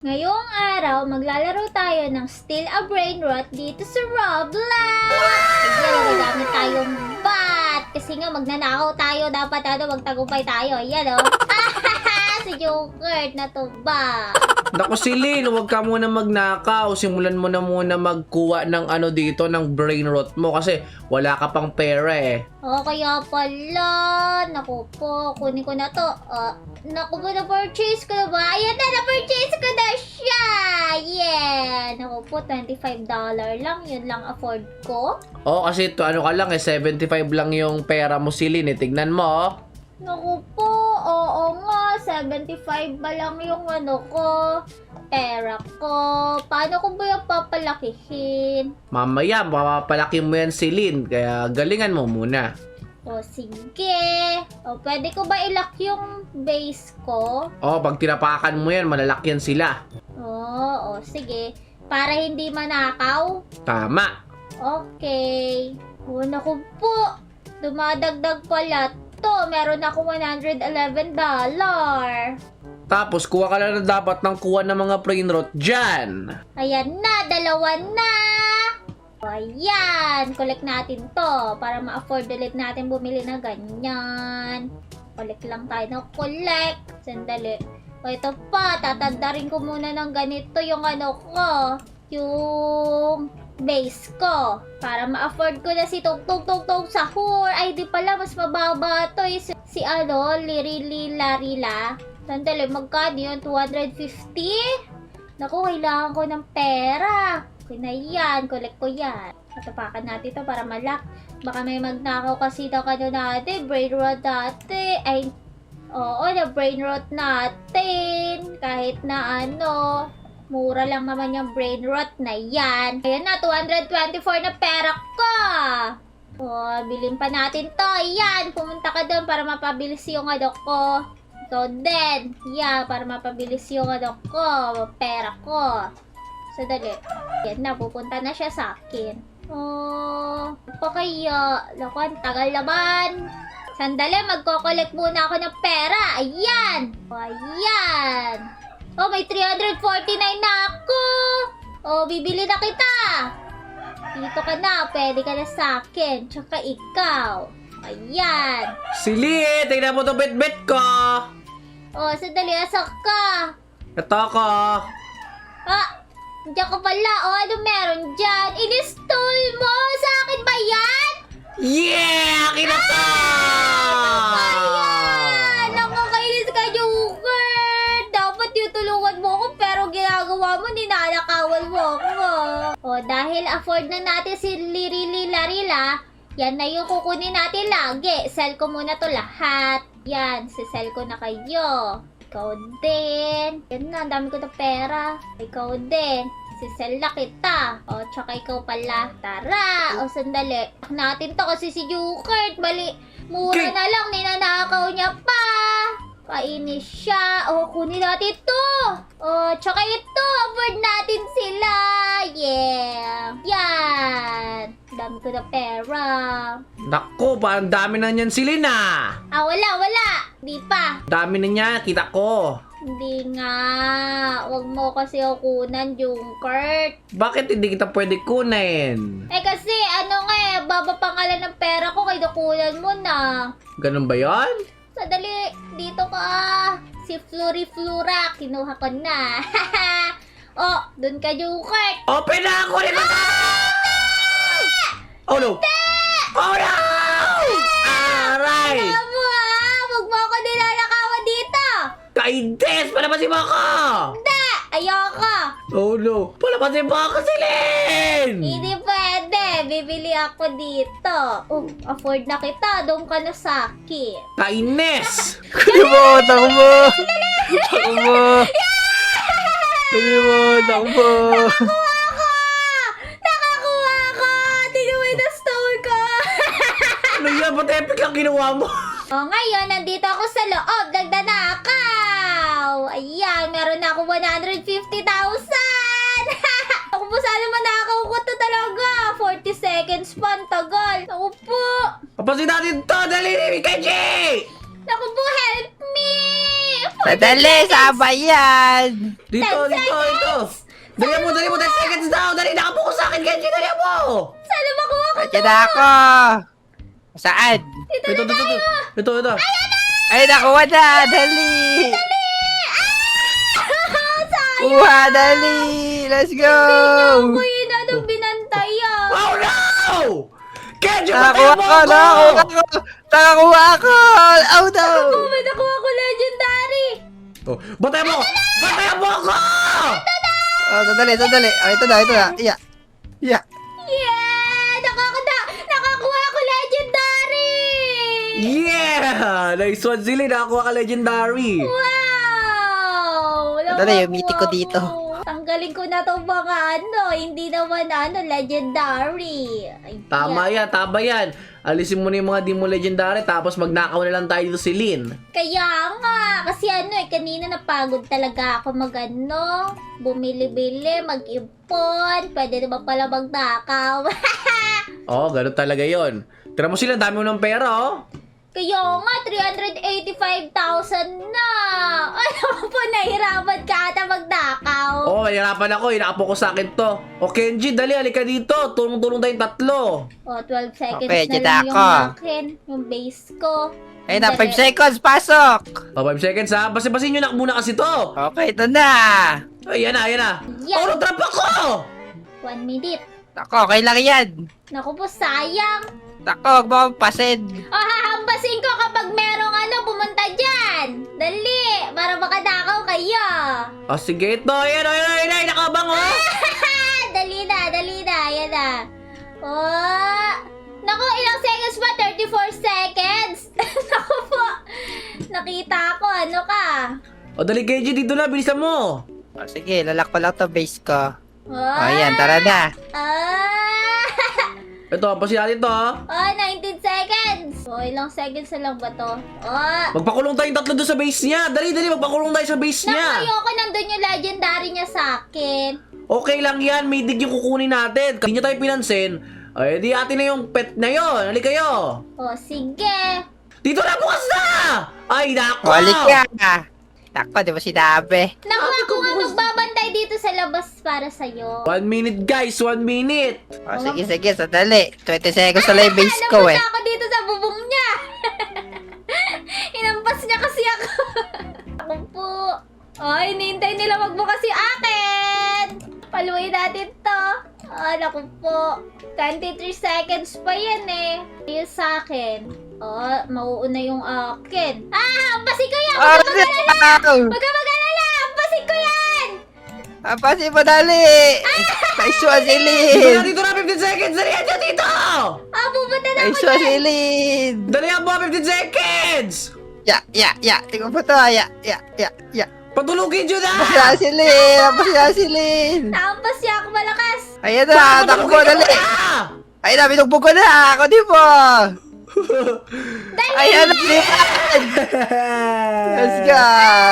Ngayong araw, maglalaro tayo ng Steal a Brain Rot dito sa Roblox! Ayan, nagamit tayong bat! Kasi nga, magnanakaw tayo. Dapat magtagumpay tayo. Ayan, si Joker na to ba? Naku Silin, huwag ka muna magnakaw. Simulan mo na muna magkuha ng dito, ng brain rot mo kasi wala ka pang pera eh. Kaya pala. Naku po, kunin ko na to. Naku po, na-purchase ko na ba? Ayan na, na-purchase ko na siya! Yeah! Naku po, $25 lang. Yun lang afford ko. Kasi ito, ka lang 75 lang yung pera mo Silin eh. Tignan mo Naku po, oo nga, 75 ba lang yung pera ko. Paano ko ba yung papalakihin? Mamaya, mapapalaki mo yan Silin. Kaya galingan mo muna. Sige. Pwede ko ba ilock yung base ko? Pag tinapakan mo yan, malalaki yan sila. Sige. Para hindi manakaw? Tama. Okay. Naku po, dumadagdag pala to. Meron ako $111. Tapos, kuha ka na dapat ng kuha ng mga brain rot dyan. Ayan na, 2 na. Ayan, collect natin to para ma-afford ulit natin bumili na ganyan. Collect lang tayo ng collect. Sandali. Ito pa, tatandarin ko muna ng ganito yung yung base ko. Para ma-afford ko na si Tog Sahur. Ay, di pala, mas mababa to. Si Larila. Sandali, magkano yun? 250? Naku, kailangan ko ng pera. Okay na yan. Collect ko yan. Katapakan natin to para malak. Baka may magnakaw kasi na natin. Brain rot dati. Ay, oo, na brain rot natin. Kahit na mura lang naman yung brain rot na yan. Ayan na, 224 na pera ko. Bilhin pa natin to. Yan, pumunta ka doon para mapabilis yung ko. Ikaw din. Yeah, para mapabilis yung pera ko. So, dali. Yan na, pupunta na siya sa akin. Pa kaya? Lakuan, tagal naman. Sandali, magko-collect muna ako ng pera. Ayan. Ayan. May 349 na ako. Bibili na kita. Dito ka na, pwede ka na sa akin. Tsaka ikaw. Ayan. Silin, tingnan mo to bet ko. Sandali, asak ka. Ito ako. Diyan ka pala. Ano meron dyan? In-install mo? Sa akin ba yan? Yeah! Kinata! Ayan! Nakakainis ka, Joker! Dapat yung tulungan mo ako pero ginagawa mo, ninanakawan mo ako. Dahil afford na natin si Larila, yan na yung kukunin natin lagi. Sell ko muna to lahat. Yan, sell ko na kayo. Ikaw din. Yan na, ang dami ko na pera. Ikaw din. Sisell na kita. Tsaka ikaw pala. Tara! Sandali. Natin to kasi si Joker. Mali. Mura na lang. Ninanakaw niya pa. Kainis siya. Kunin natin to. Tsaka ito. Afford natin sila. Yeah. Yan. Dami ko na pera. Naku, parang dami na niyan Silin ah. Wala. Di pa. Dami na niya, kita ko. Hindi nga. Huwag mo kasi kunan, Joker. Bakit hindi kita pwede kunin? Kasi baba pangalan ng pera ko, kaya kunan mo na. Ganun ba yan? Sadali, dito ka. Si Flora, kinuha ko na. Dun ka, Joker. Open na ako! Oh no! Oh no! Aray! Huwag mo ako nilalakawan dito. Kaides! Palabasin mo ako! Hindi! Ayoko. Oh no! Palabasin mo ako, Silin! Hindi pwede. Bibili ako dito. Afford na kita. Doon ka na sa akin. Kainis! Takbo! Nakakuha ko! Tingnan mo yung store ko. Ano yan? Ba't epic lang ginawa mo? Ngayon, nandito ako sa loob. Nagdanakaw. Ayan, meron na ako 150,000. Ako po, sana manakaw ko to talaga. 40 seconds pa, ang tagal. Ako po. Papasin natin to! Dali, Kenji! Naku po, help me! Sadali, sabay yan. Dito, dito. Dali mo, 10 seconds daw. Dali, nakapokus sa akin, Kenji. Dali mo. Sana makuha ko. Nandiyan na ako. Saan? Ito. Ay, nakuha na. Dali. Kuha, dali. Let's go. Uy, anong binantay ah. Oh no! Kenji, Nakakuha patay mo ko, ako! nakakuha ko. Oh no. Oh, may nakuha ko legendary. Oh, batay mo! Batay mo ako! Oh, sandali. Oh, ito na. Yeah. Yeah! Nakakuha ko legendary! Yeah! Nice one, Zilly. Nakakuha ka legendary. Wow! Sandali, yung mythic ko dito. Tanggalin ko na itong mga hindi naman legendary. Ay, Tama yan. Alisin mo na yung mga di mo legendary, tapos magnakaw na lang tayo dito si Lin. Kaya nga, kasi kanina napagod talaga ako bumili-bili, mag-impon, pwede naman pala magnakaw. Oh, ganun talaga yon. Tira mo sila, dami mo ng pera, oh. Kaya nga, 385,000 na. Ano po, nahirapan ka ata magnakaw. Oh, mahirapan ako. Inakapo ko sa akin to. O, Kenji, dali, halika dito. Tulong-tulong tayong tatlo. Oh, 12 seconds Okay, na dyan lang yung ako. akin, yung base ko. Ay na, 5 seconds, pasok. O, 5 seconds, ha. Basi-basin nyo na muna kasi to. Okay, ito na. Ay, yan na. Yan. Oh, trap ako! 1 minute. Ako, okay lang yan. Naku po, sayang. Ako, huwag mo akong pasin. O, hahambasin ko kapag merong pumunta dyan. Dali, para makadakaw kayo. O, sige ito. Ayan, nakabang, oh. Dali na. Ayan na. Oh. Naku, ilang seconds ba? 34 seconds. Naku po. Nakita ko, ka? O, dali, Kenji, dito na. Bilisan mo. Oh, sige, lalak ko lang to base ko. Oh, Ayan, tara na. Ito, pasin natin to, ha. Oh, 19 seconds. Oh, ilang seconds na lang ba to? Oh. Magpakulong tayong tatlo doon sa base niya. Dali, magpakulong tayo sa base Naku, niya. ayoko nandun yung legendary niya sa akin. Okay lang yan. May dig yung kukunin natin. Kasi niya tayo pinansin. Ay, di atin na yung pet na yon. Halika kayo. Oh, sige. Dito na, bukas na! Ay, nako! Balik ka. Ako, di ba sinabi? Naku, ako nga magbabantay dito sa labas para sa'yo. 1 minute, guys. 1 minute. Oh, sige, sandali. 20 seconds na lang yung base ko eh. Napunta ako dito sa bubong niya. Inampas niya kasi ako. Ako po. Ay, hinihintay nila magbukas yung akin. Paluin natin to. Ah, naku po. 23 seconds pa yan eh. Yung sa akin. Oh, mauuna yung akin. Ampasin ko yan! Huwag ka mag-alala! Huwag ka mag-alala! Ampasin ko yan! Pasin mo dali! Nice one, Celine! Dito na, 15 seconds. Dali yan dyan dito! Pupunta na ako Nice one, dyan! Celine! Dali yan po, 15 seconds! Tingnan mo to, Patulugin nyo na! Tapos na, Celine! Naampas niya ako malakas! Ayan na, takbo, dali! Ayun na, binugbog ko na! Ako di po! Dali! Ayan na, lipat! Let's go!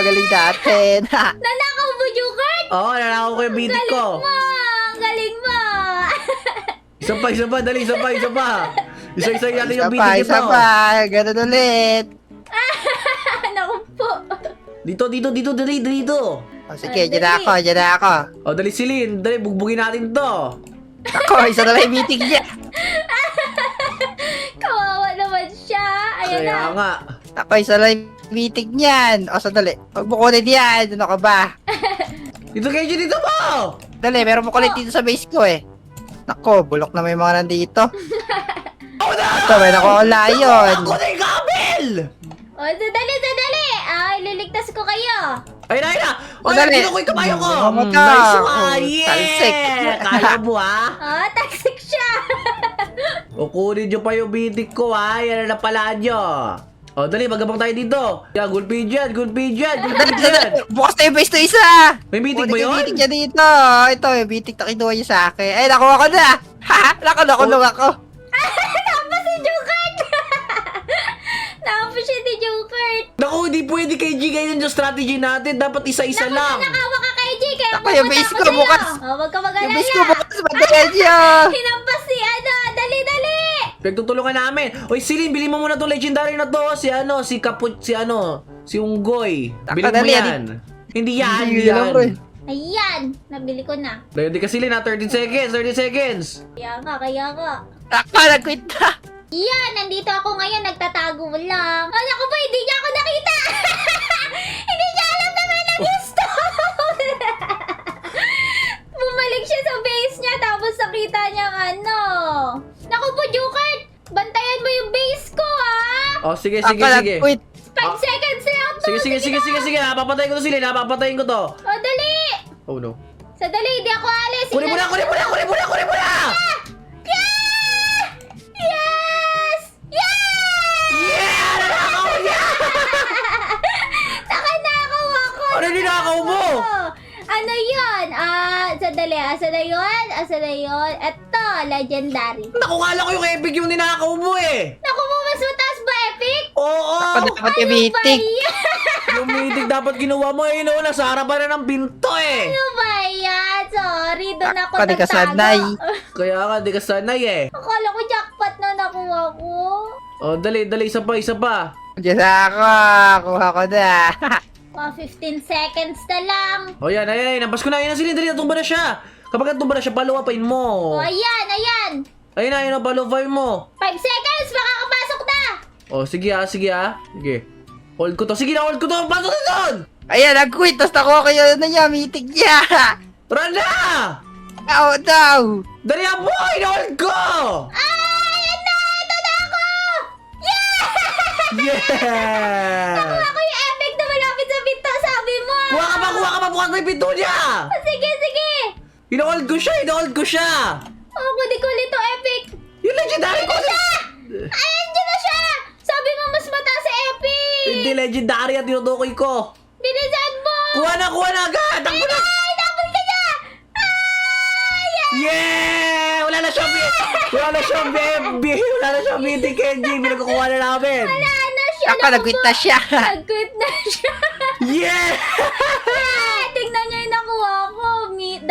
Galing natin! Nanakaw mo, Jukert! Oo, nanakaw ko yung bidik ko. Ang galing mo! Isa pa, dali, isa pa. Isa natin yung bidik ito. Isa pa, ganun ulit! Naku po! Dito, dito. O sige, dyan na ako. O, dali Celine, dali, bugbugin natin to. Ako, isa na lang yung meeting niya. Kawawa naman siya! Ayan na! Kaya nga. Ako, isa na lang yung meeting niyan. O, sandali. Huwag mo kunin yan. Ano ka ba? Dito, Kenji, dito mo! Dali, meron mo kulit dito sa base ko eh. Nako, bulok na may mga nandito. Oh, na! Ito, may nakuha layon. Ako na yung kabel! O, sandali! Liligtas ko kayo! Ayun na! O, Dali. dito ko yung kabayo ko! Ano to? Nice one! Oh, talsik. Kaya mo, ha? Oh, toxic siya! Kukunin nyo pa yung bidik ko, ha? Yan na napalaan nyo. O, dali, magabang tayo dito. Yan, gulpi dyan. Bukas na yung base to isa. May bidik ba Kunin yung yun? meeting niya dito. Ito, yung meeting na kinuha niya sa akin. Ay, nakuha ko na. Ha? Nakulong ako. Naampas si Jukert! Naampas siya ni Jukert! Naku, hindi pwede kay G ganyan yung strategy natin. Dapat isa-isa lang. Nakawa ka kay G, kaya Ako, yung base ko bukas. Oh, huwag ka mag-alala! Yung base ko bukas, madali niya. Hinampas si dali! Pagtutulungan namin. Oy, Celine, bili mo muna tong legendary na to. Si Si Unggoy. Taka, Bilhin mo dali, yan. Hindi yan, Hindi hindi lang, bro. yan. Ayan, nabili ko na. Ready ka sila na, 30 seconds, 30 seconds. Kaya nga. Taka, nag-quit na. Yan, nandito ako ngayon, nagtatago lang. Oh, naku po, hindi niya ako nakita! Hindi niya alam na may nagusto! Bumalik siya sa base niya, tapos nakita niya ano. Naku po, Joker! Bantayan mo yung base ko, ha? Oh, sige, Taka, sige, sige. nag-quit. 5 seconds na ako. Sige. Napapatayin ko to sila, napapatayin ko to. Oh, dali! Oh no. Sadali, hindi ako alis. Kunin mo na! Yeah! Yes! Yeah! Yeah! Nanakaw niya! Nakanakaw ako! Ano ninakaw mo? Ano yun? Sadali. Asa na yun? Eto, legendary. Naku, kala ko yung epic yung ninakaw mo eh. Naku mo, mas mataas ba, Epic? Oo! Taka, dapat yung Ano ba mythic. yan? Yung mythic dapat ginawa mo eh, no? Nasa harapan na ng binto eh. Ano ba yan? Sorry, doon ako Ako, di ka sanay. Kaya ka, di ka sanay eh. Akala ko jackpot na nakuha ko. Oh, dali, isa pa. Diyos ako, kuha ko na. Mga 15 seconds na lang. Oh, yan, nabas ko na, sila, dali, natumba na siya. Kapag natumba na siya, paluwapain mo. Oh, ayan. Ayun na, paluwapain mo. 5 seconds, makakapasok na. Oh, sige. Sige. Hold ko to, pasok na doon! Ayan, nag-quit. Tapos nakuha ko yun na niya, mythic niya. Run na! Oo daw. Dali ang boy, hold ko! Ayan na, ito na ako. Yeah! Ako yung epic na malapit sa pinto, sabi mo. Kuha ka pa, bukas may pinto niya! Sige. Inohold ko siya! Oh, kulit to, epic. Yung legendary ko! Ayan, dyan na siya. Sabi mo, mas mataas sa epic. Hindi legendary at tinutukoy ko! Bilisan mo. Kuha na agad! Takbo na! Ay, tapos ka na. Yeah! Wala na siyang FB! Wala na siyang meeting, Kenji! Pinagkukuha na namin! Wala na siya. Taka, nag-quit na siya. Nag-quit na siya. Yeah! Tingnan niyo yung nakuha ko. 2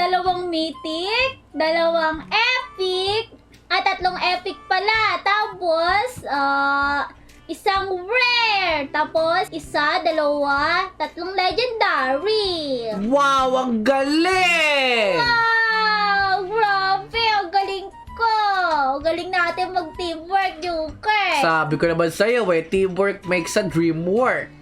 mythic, 2 epic, at 3 epic pala. Tapos, 1 rare. Tapos, 1, 2, 3 legendary. Wow! Ang galing! Wow! Grabe! Ang galing ko! Ang galing natin mag-teamwork, Joker! Sabi ko naman sa'yo teamwork makes a dream work.